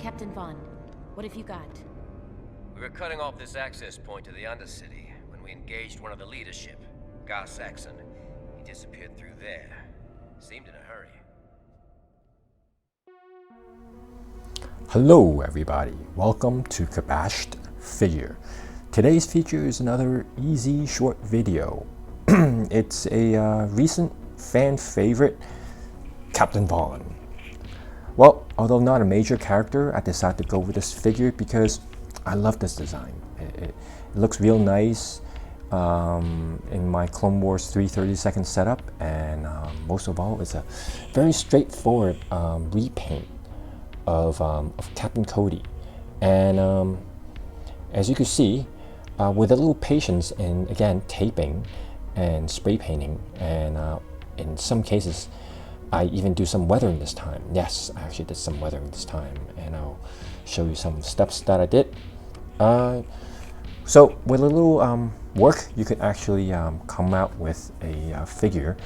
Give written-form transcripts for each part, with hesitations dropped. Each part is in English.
Captain Vaughn, what have you got? We were cutting off this access point to the Undercity when we engaged one of the leadership, Gar Saxon. He disappeared through there. Seemed in a hurry. Hello everybody, welcome to Kabashed Figure. Today's feature is another easy short video. It's a recent fan favorite, Captain Vaughn. Well, although not a major character, I decided to go with this figure because I love this design. It looks real nice in my Clone Wars 332nd setup, and most of all, it's a very straightforward repaint of Captain Cody. And as you can see, with a little patience and again taping and spray painting, and in some cases I even do some weathering this time. Yes, I actually did some weathering this time, and I'll show you some steps that I did. So with a little work, you could actually come out with a figure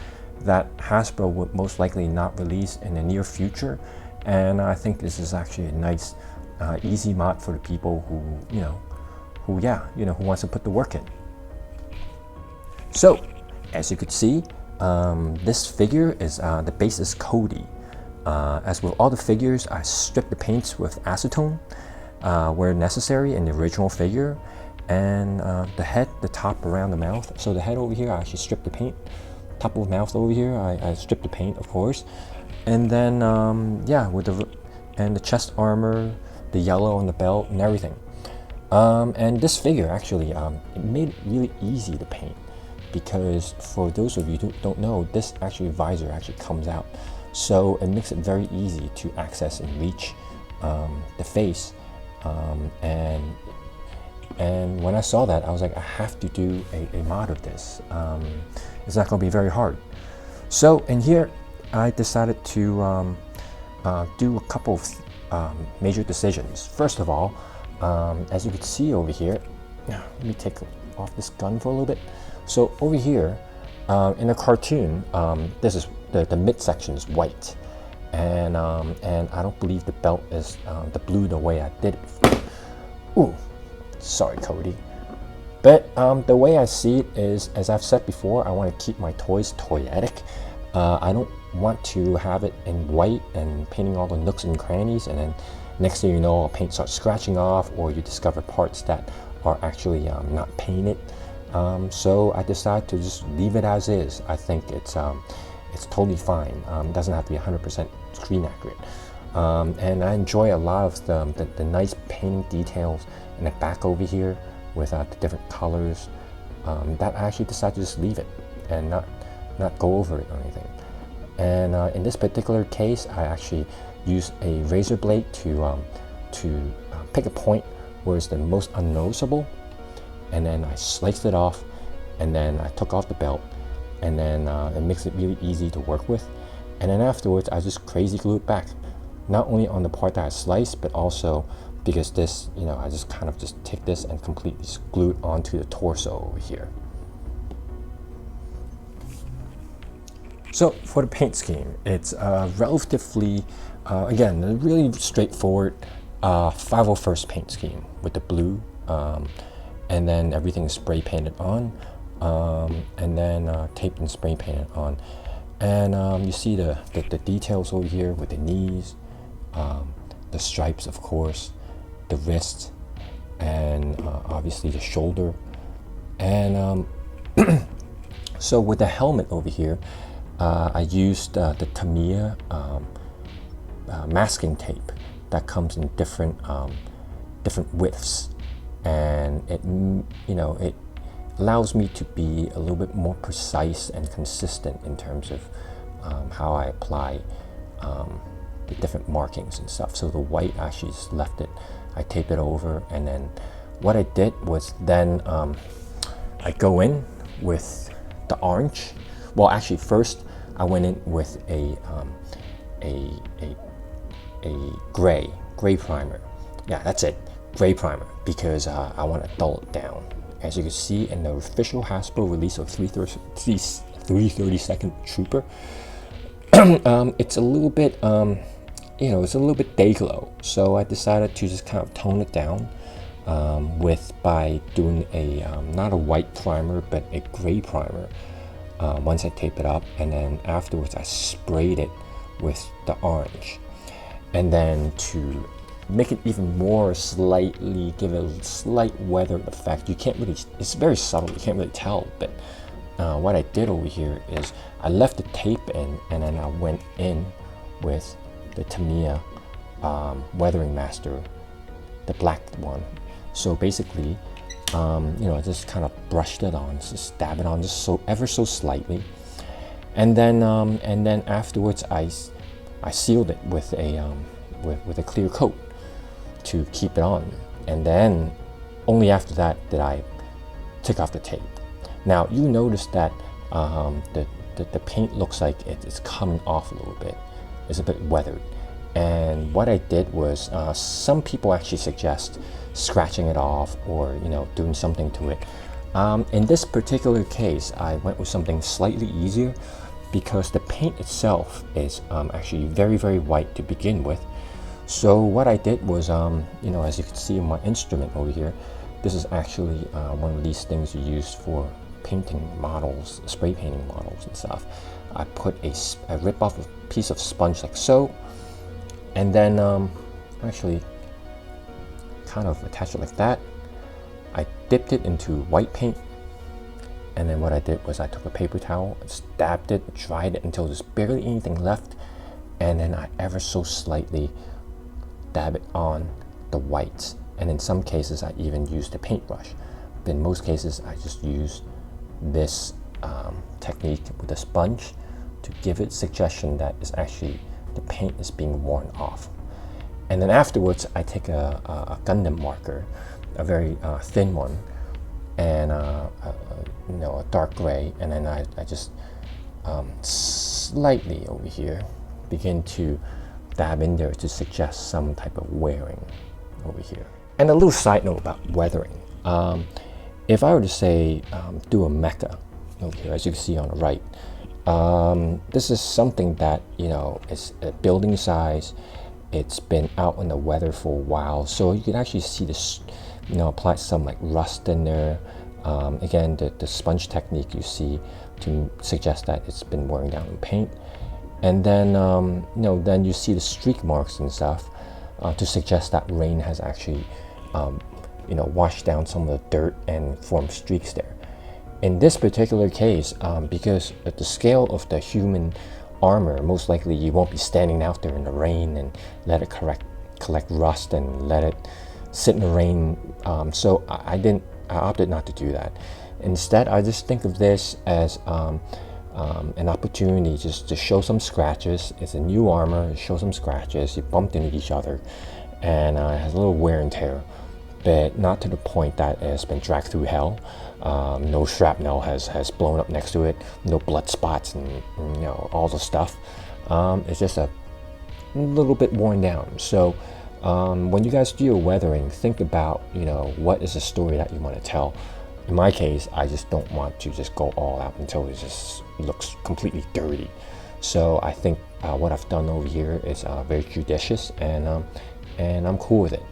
that Hasbro would most likely not release in the near future. And I think this is actually a nice, easy mod for the people who wants to put the work in. So, as you could see, this figure is the base is Cody. As with all the figures, I stripped the paints with acetone where necessary in the original figure, and the head, the top around the mouth. So the head over here, I actually stripped the paint. Top of the mouth over here, I stripped the paint, of course. And then with the chest armor, the yellow on the belt, and everything. And this figure actually, it made it really easy to paint, because for those of you who don't know, this visor actually comes out, so it makes it very easy to access and reach the face. And when I saw that, I was like, I have to do a mod of this. It's not going to be very hard. So in here, I decided to do a couple of major decisions. First of all, as you can see over here, let me take off this gun for a little bit. So over here, in the cartoon, this is the midsection is white, and I don't believe the belt is the blue the way I did it before. Ooh, sorry, Cody. But the way I see it is, as I've said before, I want to keep my toys toyetic. I don't want to have it in white and painting all the nooks and crannies, and then next thing you know, paint starts scratching off, or you discover parts that are actually not painted. So I decided to just leave it as is. I think it's totally fine. It doesn't have to be 100% screen accurate. And I enjoy a lot of the nice painting details in the back over here with the different colors. That I actually decided to just leave it and not go over it or anything. And in this particular case, I actually used a razor blade to pick a point where it's the most unnoticeable, and then I sliced it off, and then I took off the belt, and then it makes it really easy to work with. And then afterwards, I just crazy glue it back, not only on the part that I sliced, but also because this, I just kind of just take this and completely glue it onto the torso over here. So for the paint scheme, it's relatively, again, a really straightforward 501st paint scheme with the blue, and then everything is spray painted on, and then taped and spray painted on. And you see the details over here with the knees, the stripes, of course, the wrist, and obviously the shoulder. And so with the helmet over here, I used the Tamiya masking tape that comes in different widths, and it allows me to be a little bit more precise and consistent in terms of how I apply the different markings and stuff. So the white actually just left it. I taped it over, and then what I did was then I go in with the orange. Well, actually, first I went in with a gray primer. Yeah, that's it, gray primer, because I want to dull it down. As you can see in the official Hasbro release of 332nd Trooper, it's a little bit you know, it's a little bit day glow. So I decided to just kind of tone it down by doing a not a white primer but a gray primer. Once I tape it up, and then afterwards I sprayed it with the orange, and then to make it even more slightly, give it a slight weathered effect. You can't really, it's very subtle, you can't really tell, but what I did over here is I left the tape in, and then I went in with the Tamiya Weathering Master, the black one. So basically, you know, I just kind of brushed it on, just dab it on, just so ever so slightly, and then afterwards I sealed it with a clear coat to keep it on, and then only after that did I take off the tape. Now you notice that the paint looks like it's coming off a little bit. It's a bit weathered, and what I did was some people actually suggest scratching it off, or you know, doing something to it. In this particular case, I went with something slightly easier because the paint itself is actually very, very white to begin with. So what I did was, you know, as you can see in my instrument over here, this is actually one of these things you use for painting models, spray painting models and stuff. I put I rip off a piece of sponge like so, and then actually kind of attach it like that. I dipped it into white paint, and then what I did was I took a paper towel, dabbed it, dried it until there's barely anything left, and then I ever so slightly dab it on the whites. And in some cases I even used a paintbrush, but in most cases I just use this technique with a sponge to give it suggestion that it's actually the paint is being worn off. And then afterwards I take a Gundam marker, a very thin one, and you know, a dark gray, and then I just slightly over here begin to dab in there to suggest some type of wearing over here. And a little side note about weathering. If I were to say do a mecha over here, as you can see on the right, this is something that, you know, is a building size. It's been out in the weather for a while, so you can actually see this, you know, apply some like rust in there. Again, the sponge technique you see to suggest that it's been wearing down in paint, and then you know, then you see the streak marks and stuff to suggest that rain has actually you know, washed down some of the dirt and formed streaks there. In this particular case, because at the scale of the human armor, most likely you won't be standing out there in the rain and let it collect rust and let it sit in the rain. So I opted not to do that. Instead, I just think of this as an opportunity just to show some scratches. It's a new armor, show some scratches. You bumped into each other, and it has a little wear and tear, but not to the point that it's been dragged through hell. No shrapnel has blown up next to it, no blood spots, and you know, all the stuff. It's just a little bit worn down. So when you guys do your weathering, think about, you know, what is the story that you want to tell. In my case, I just don't want to just go all out until it just looks completely dirty. So I think what I've done over here is very judicious, and I'm cool with it.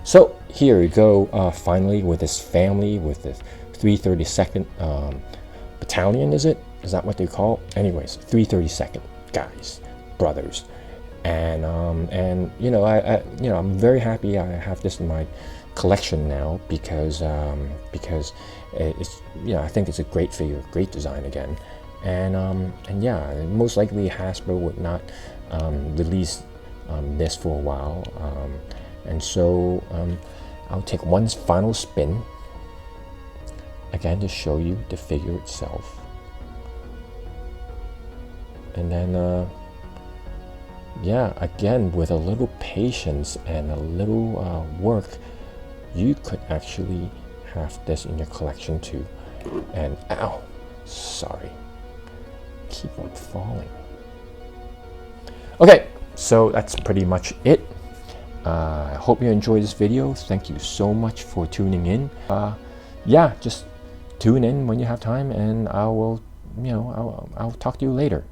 So here we go, finally, with this family, with the 332nd Battalion, is it? Is that what they call? Anyways, 332nd guys, brothers, and you know, I'm very happy I have this in my collection now, because it's, you know, I think it's a great figure, great design again, and yeah, most likely Hasbro would not release this for a while. And so I'll take one final spin again to show you the figure itself, and then yeah, again, with a little patience and a little work, you could actually have this in your collection too. And ow, sorry, keep on falling. Okay, so that's pretty much it. I hope you enjoyed this video. Thank you so much for tuning in. Yeah, just tune in when you have time, and I will, you know, I'll talk to you later.